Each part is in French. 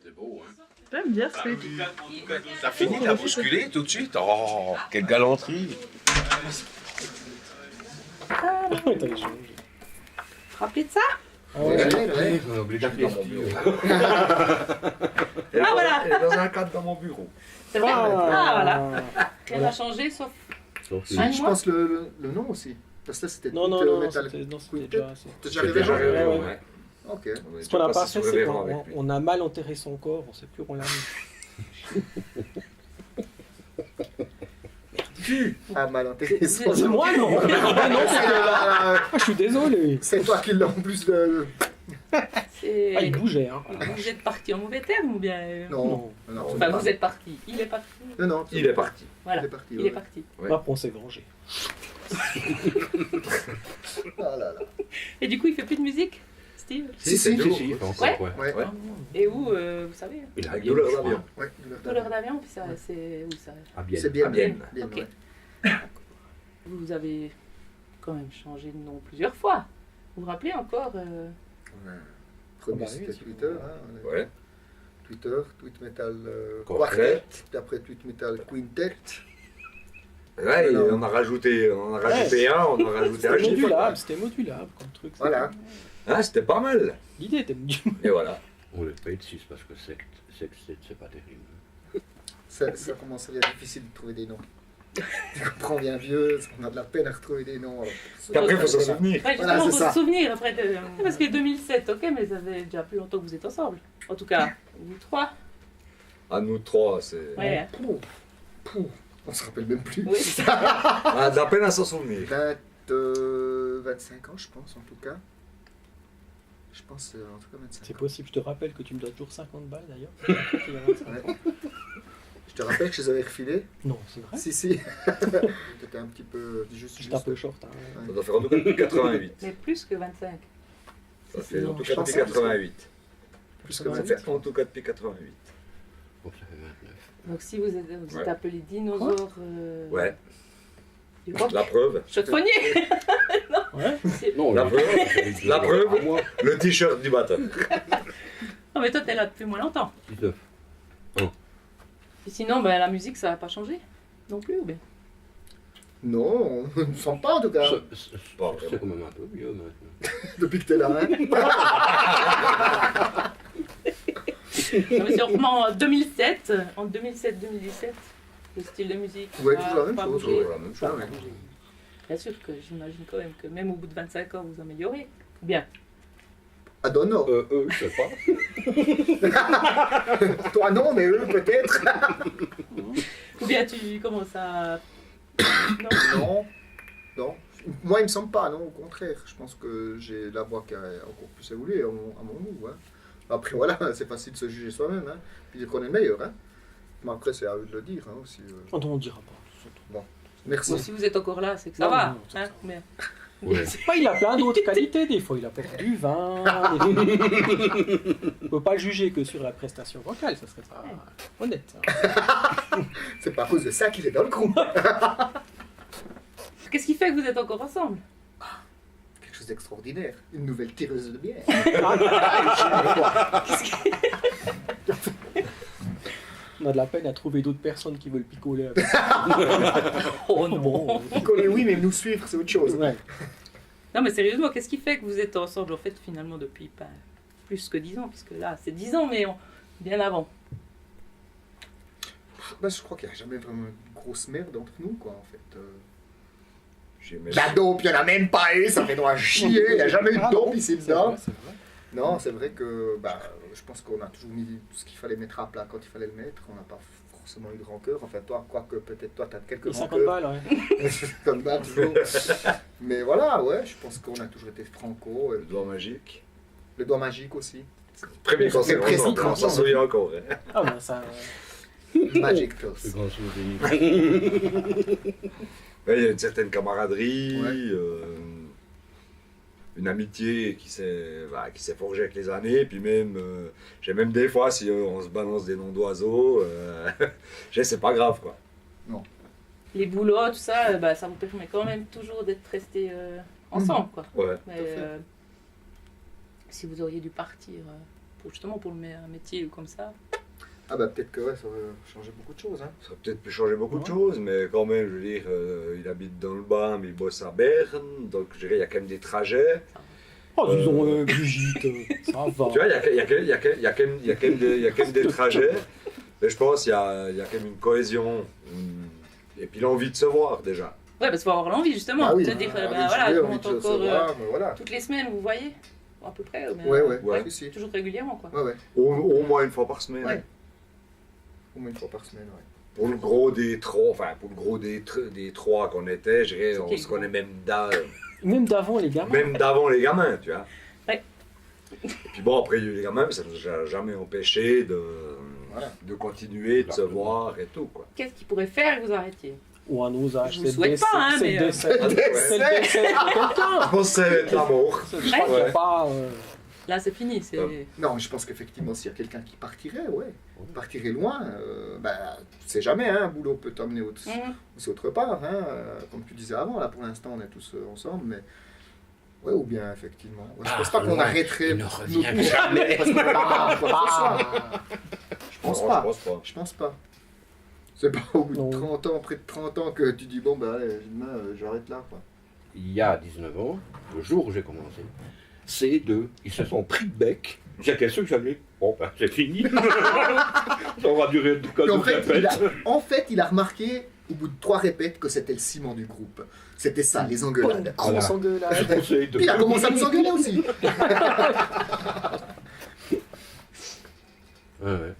C'est beau, hein. J'aime bien ce truc. T'as fini, t'as bousculé tout de suite. Oh, quelle galanterie. Rappelez de ça? Ouais. On est obligé de dans mon bureau. Ah voilà. Elle est dans un cadre dans mon bureau. C'est vrai. Ah voilà. Rien n'a changé sauf Si, un je mois. pense le nom aussi. Parce que là, c'était Non, Metal. c'était Quintet. déjà assez. T'es déjà arrivé, Jean? Ouais. ouais. Ok. Ce qu'on n'a pas fait, c'est qu'on a mal enterré son corps, on sait plus où on l'a mis. Ah, mal intéressant. C'est moi, non? Ah, non, c'est là. Ah, Je suis désolé. c'est toi qui l'as en plus de... C'est- Ah, il bougeait, hein. Vous êtes parti en mauvais terme ou bien Non. Non, Enfin, vous êtes parti. Il est parti. Non, Il est parti. Voilà. Il est parti. Il est parti. Ouais. Après, on s'est vengé. Ah là là. Et du coup, il fait plus de musique, Steve? Si, c'est si. tout. Ouais. Ouais. Ouais. Et où, vous savez? Il a Avec douleur Bienne, d'avion. Ouais. Douleur d'avion, puis ça, c'est où ça? À Bienne. C'est bien. À Bienne. Bien, Ok. ouais. Vous avez quand même changé de nom plusieurs fois. Vous vous rappelez encore Premier, Ah bah oui, c'était c'est Twitter. bon. Hein. Ouais. Twitter, Tweet Metal Quartet. Quartet, puis après Tweet Metal Quintet. Ouais, Non. on a rajouté un, on a rajouté un C'était chiffre. modulable, c'était modulable comme truc. c'était- Voilà. Ah, c'était pas mal. L'idée était modulable. Et voilà. On les paye de 6 parce que c'est pas terrible. Ça commence à être difficile de trouver des noms. Tu comprends bien vieux, on a de la peine à retrouver des noms. Alors. Puis après, il faut s'en souvenir. Ouais, Voilà, justement, c'est faut ça. se souvenir après. Parce que 2007, ok, mais ça fait déjà plus longtemps que vous êtes ensemble. En tout cas, vous trois. À nous trois, c'est. Ouais. Pouf. On se rappelle même plus. Oui. On a de la peine à s'en souvenir. 25 ans, je pense, en tout cas. Je pense, en tout cas, 25 C'est ans. possible, je te rappelle que tu me dois toujours 50 balles d'ailleurs. Il y a 25 ans. Ouais. Je te rappelle que je les avais refilés. Non, c'est vrai. Si, si. T'étais un petit peu juste. J'étais un peu short. Hein. Ça doit faire en tout cas depuis 88. Mais plus que 25. Ça fait en tout Je cas pense depuis que c'est 88. Plus que Ça 25. fait en tout cas depuis 88. Bon, ça fait 29. Donc si vous êtes Ouais. appelé dinosaure Ouais. du rock, La preuve. chaude-fonnier. Ouais. Non, La là, preuve. ça fait La 19 preuve. à moi. Le t-shirt du batteur. Non mais toi t'es là depuis moins longtemps. 19. Et sinon ben, la musique ça va pas changer non plus ou bien? Non, on ne sent pas en tout cas. Pas C'est vraiment. quand même un peu vieux maintenant. Depuis que t'es là, hein. Non, mais si on remet en 2007, en 2007-2017, le style de musique. Ouais, va toujours la même pas chose. bouger. Toujours la même Ça chose. va bouger. Bien sûr que j'imagine quand même que même au bout de 25 ans vous améliorez. Ou bien. Ah, non, non. Je sais pas. Toi non, mais eux peut-être. Ou bien tu commences à. Non. Non. Non. Moi, il me semble pas, non, au contraire. Je pense que j'ai la voix qui a encore plus évolué à mon goût. Hein. Après, voilà, c'est facile de se juger soi-même. Hein. Puis dire qu'on est le meilleur. Hein. Mais après, c'est à eux de le dire hein, aussi. On ne dira pas. Merci. Bon, si vous êtes encore là, c'est que ça Non, va. non, c'est hein, ça. mais- Ouais. Bah, il a plein d'autres qualités, des fois il apporte du vin. On ne peut pas le juger que sur la prestation vocale, ça serait pas honnête. Hein. C'est pas à cause de ça qu'il est dans le groupe. Qu'est-ce qui fait que vous êtes encore ensemble? Quelque chose d'extraordinaire. Une nouvelle tireuse de bière. On a de la peine à trouver d'autres personnes qui veulent picoler avec. Oh non. Picoler, oui, mais nous suivre, c'est autre chose. Ouais. Non mais sérieusement, qu'est-ce qui fait que vous êtes ensemble en fait finalement depuis pas plus que 10 ans, puisque là c'est 10 ans mais bien avant. Bah, je crois qu'il n'y a jamais vraiment une grosse merde entre nous, quoi, en fait. J'aimais La dope, il n'y en a même pas eu, ça fait droit à chier. Il n'y a jamais eu de Ah, dope non, ici c'est dedans. vrai, c'est vrai. Non, c'est vrai que bah, je pense qu'on a toujours mis tout ce qu'il fallait mettre à plat quand il fallait le mettre. On n'a pas forcément eu de rancœur. Enfin, toi, quoique peut-être toi, tu as quelques Et 50 rancœurs. balles, ouais. Comme ça, toujours. Mais voilà, ouais, je pense qu'on a toujours été franco. le doigt magique. Le doigt magique aussi. Premier concert, précis, on s'en souvient encore. Hein. Ah, ben ça. Magic Pills. C'est grand souvenir. Ouais, il y a une certaine camaraderie, Ouais. Une amitié qui s'est forgée avec les années. Puis même, j'ai même des fois, si on se balance des noms d'oiseaux, c'est pas grave quoi. Les boulots, tout ça, bah, ça vous permet quand même toujours d'être restés ensemble quoi. Ouais. Mais, Tout à fait. si vous auriez dû partir justement pour un métier ou comme ça. Ah bah peut-être que ouais, ça va changer beaucoup de choses. Hein. Ça a peut-être pu changer beaucoup de choses, mais quand même, je veux dire, il habite dans le bas, mais il bosse à Berne, donc je dirais, il y a quand même des trajets. Oh, disons, Brigitte, ça va. Tu vois, il y a quand même des trajets, mais je pense qu'il y a quand même une cohésion, et puis l'envie de se voir déjà. Ouais, parce qu'il faut avoir l'envie justement Ah oui, de te dire, envie bah, de voilà, jouer, je envie monte de se encore voir, mais voilà. toutes les semaines, vous voyez, à peu près. Mais, Ouais, Ouais. si, si. toujours régulièrement, quoi. Ouais, ouais. Au moins une fois par semaine. Ouais. Au moins une fois par semaine, ouais. Pour le gros des trois, enfin pour le gros des trois qu'on était, je dirais, on C'est se gros. connaît même Même d'avant, les gamins. même d'avant les gamins, tu vois. Ouais. Et puis bon, après il y a eu les gamins, mais ça ne nous a jamais empêché Voilà. de continuer, de se voir et tout, quoi. Qu'est-ce qui pourrait faire que vous arrêtiez? Ou à nos âges, Je vous le souhaite pas, hein, c'est mais, le décès. C'est le décès de quelqu'un. On sait l'amour. Je crois qu'il y a pas... Là, c'est fini. C'est... Non, je pense qu'effectivement, s'il y a quelqu'un qui partirait, ouais, partirait loin, bah, tu sais jamais, hein, un boulot peut t'emmener aussi autre part, hein, comme tu disais avant, là pour l'instant on est tous ensemble, mais ouais, ou bien effectivement. Ouais, je pense pas qu'on loin, arrêterait il ne nos revient cours jamais. parce qu'on va pas quoi que ce soit. Je pense Non, pas. Je pense pas. Je pense pas. C'est pas au bout Non. de 30 ans, près de 30 ans que tu dis bon bah allez, demain j'arrête là quoi. Il y a 19 ans, le jour où j'ai commencé, ces deux, ils se sont pris de bec. Il y a quelqu'un qui s'appelait, bon ben c'est fini. Ça aura duré Puis comme en une fait, répète. il a remarqué au bout de 3 répètes que c'était le ciment du groupe. C'était ça, les engueulades. Grosse engueulade. Je conseille de- Puis il a commencé à nous engueuler aussi. Ouais.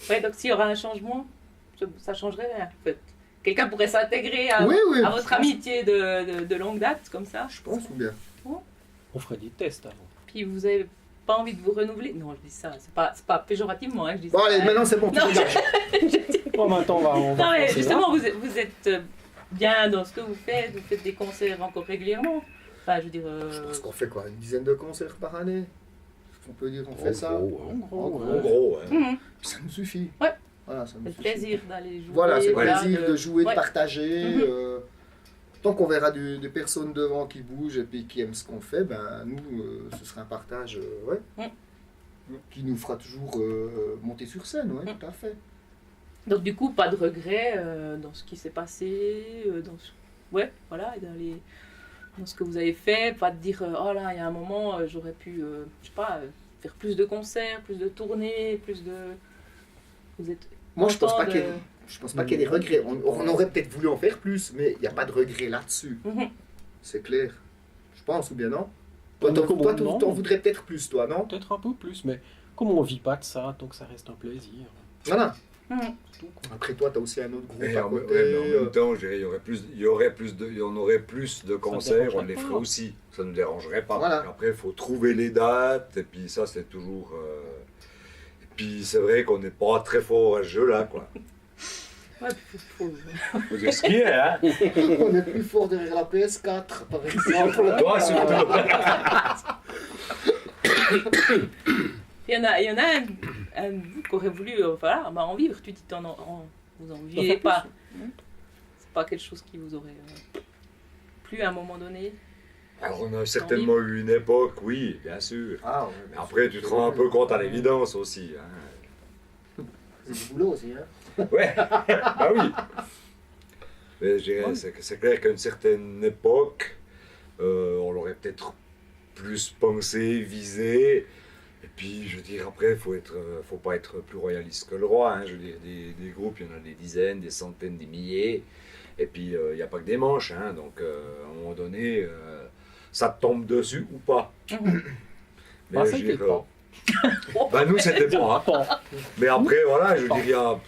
Ouais, donc s'il y aura un changement, ça changerait rien. En fait. Quelqu'un pourrait s'intégrer à, Oui, oui. à votre amitié de longue date, comme ça. Je pense ou bien. On ferait des tests avant. Puis vous avez pas envie de vous renouveler. Non, je dis ça, c'est pas péjorativement, hein, je dis Bon ça. allez, maintenant c'est bon, tu Non. dégages. Bon, maintenant, on va Non, mais passer justement, vous êtes bien dans ce que vous faites des concerts encore régulièrement. Enfin, je veux dire. Je pense qu'on fait quoi, une dizaine de concerts par année. On peut dire qu'on fait En ça. gros, là. En gros, En ouais. gros, hein. Mhm. Ça nous suffit. Ouais. Voilà, ça nous Le suffit. plaisir d'aller jouer. Voilà, c'est le voilà, plaisir de jouer, ouais. de partager. Mhm. Tant qu'on verra des personnes devant qui bougent et puis qui aiment ce qu'on fait, ben nous, ce sera un partage qui nous fera toujours monter sur scène, ouais, tout à fait. Donc, du coup, pas de regret dans ce qui s'est passé, ouais, voilà, dans ce que vous avez fait. Pas de dire, oh là, il y a un moment, j'aurais pu, je sais pas, faire plus de concerts, plus de tournées, plus de. Vous êtes. Moi, je pense content pas qu'il y ait- je pense pas qu'il y ait des regrets. On aurait peut-être voulu en faire plus, mais il n'y a pas de regret là-dessus. Mhm. C'est clair. Je pense, ou bien non? Comme Toi, moi, t'en non. voudrais peut-être plus, toi, non? Peut-être un peu plus, mais comme on vit pas de ça, donc ça reste un plaisir. Voilà. Mhm. C'est tout, quoi. Après toi, t'as aussi un autre groupe Et à en, côté. ouais, mais en même temps, je dirais, il y aurait plus de concerts, on dérangerait les pas. ferait aussi. Ça ne nous dérangerait pas. Voilà. Après, il faut trouver les dates, et puis ça, c'est toujours. Et puis, c'est vrai qu'on n'est pas très fort à ce jeu-là, quoi. Ouais, faut- Faut dire ce qui est, hein. On est plus fort derrière la PS4, par exemple. Toi, surtout. Il y en a un bout qui aurait voulu voilà, bah, en vivre. Tu dis vous en vivez faire pas. C'est pas quelque chose qui vous aurait plu à un moment donné. Alors, on a certainement eu une époque, oui, bien sûr. Ah, ouais, Mais après, tu te rends un peu compte à l'évidence aussi. Hein. C'est du boulot aussi, hein. Ouais, bah oui. Mais je dirais, c'est clair qu'à une certaine époque, on l'aurait peut-être plus pensé, visé. Et puis, je veux dire, après, faut pas être plus royaliste que le roi. Hein. Je veux dire, des groupes, il y en a des dizaines, des centaines, des milliers. Et puis, il n'y a pas que des manches. Hein. Donc, à un moment donné, ça te tombe dessus ou pas. Mhm. Mais Bah, je ça veux fait dire, pas. bah, nous, c'était pas. Bon, Mais après, voilà, je veux dire,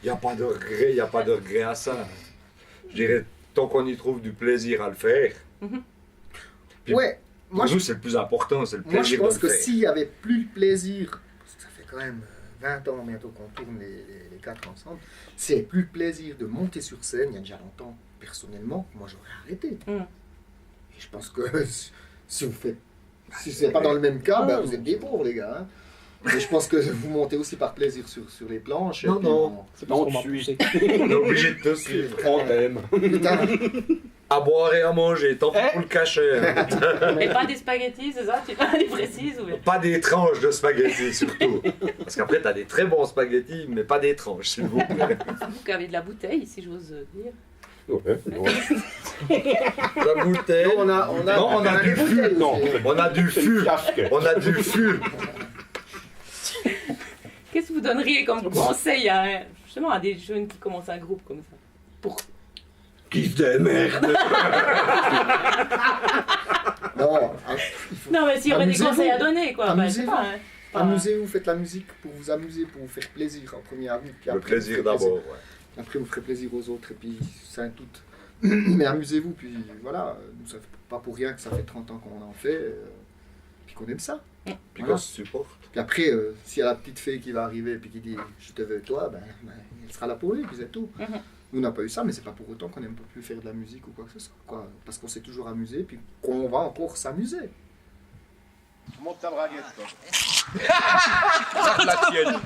il n'y a pas de regret, il n'y a pas de regret à ça. Je dirais, tant qu'on y trouve du plaisir à le faire, Puis, Ouais, moi pour je, nous, c'est le plus important, c'est le moi, je plaisir pense de que le faire. s'il y avait plus le plaisir, parce que ça fait quand même 20 ans bientôt qu'on tourne les 4 ensemble, s'il n'y avait plus le plaisir de monter sur scène, il y a déjà longtemps, personnellement, moi j'aurais arrêté. Mm. Et je pense que si vous faites, si c'est pas dans le même cas, ben, vous êtes des pauvres les gars. Hein. Mais je pense que vous montez aussi par plaisir sur les planches. et Non, puis, non. bon, c'est parce qu'on m'a Ensuite. poussé. On est obligé de te suivre. On t'aime. putain, À boire et à manger, tant pis Eh. pour le cachet. hein. Mais pas des spaghettis, c'est ça? Tu précises ou bien? Pas des tranches de spaghettis surtout. Parce qu'après, t'as des très bons spaghettis, mais pas des tranches, s'il vous plaît. C'est vous qui avez de la bouteille, si j'ose dire. Ouais, non. La bouteille. Non, on a du des fût. bouteilles Non. aussi. On a du C'est fût. une casque. On a du fût. Qu'est-ce que vous donneriez comme conseil à, justement, à des jeunes qui commencent un groupe comme ça? Pour... Qui se démerde. Non, Non, mais s'il y aurait des Amusez-vous. conseils à donner, quoi. Bah, je sais Amusez-vous. pas, hein. Pas- amusez-vous, faites la musique pour vous amuser, pour vous faire plaisir en premier abord. puis Le après, plaisir vous ferez d'abord. plaisir. Après, vous ferez plaisir aux autres, et puis c'est un tout. Mais amusez-vous, puis voilà, nous, ça fait pas pour rien que ça fait 30 ans qu'on en fait, puis qu'on aime ça. Puis Voilà. qu'on se supporte. Puis après, s'il y a la petite fée qui va arriver, puis qui dit je te veux toi, ben, elle sera là pour lui, puis c'est tout. Mhm. Nous, on n'a pas eu ça, mais c'est pas pour autant qu'on n'aime pas plus faire de la musique ou quoi que ce soit. Quoi. Parce qu'on s'est toujours amusé, puis qu'on va encore s'amuser. Monte ta braguette, toi. La tienne.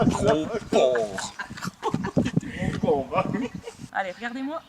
Gros porc. Allez, regardez-moi.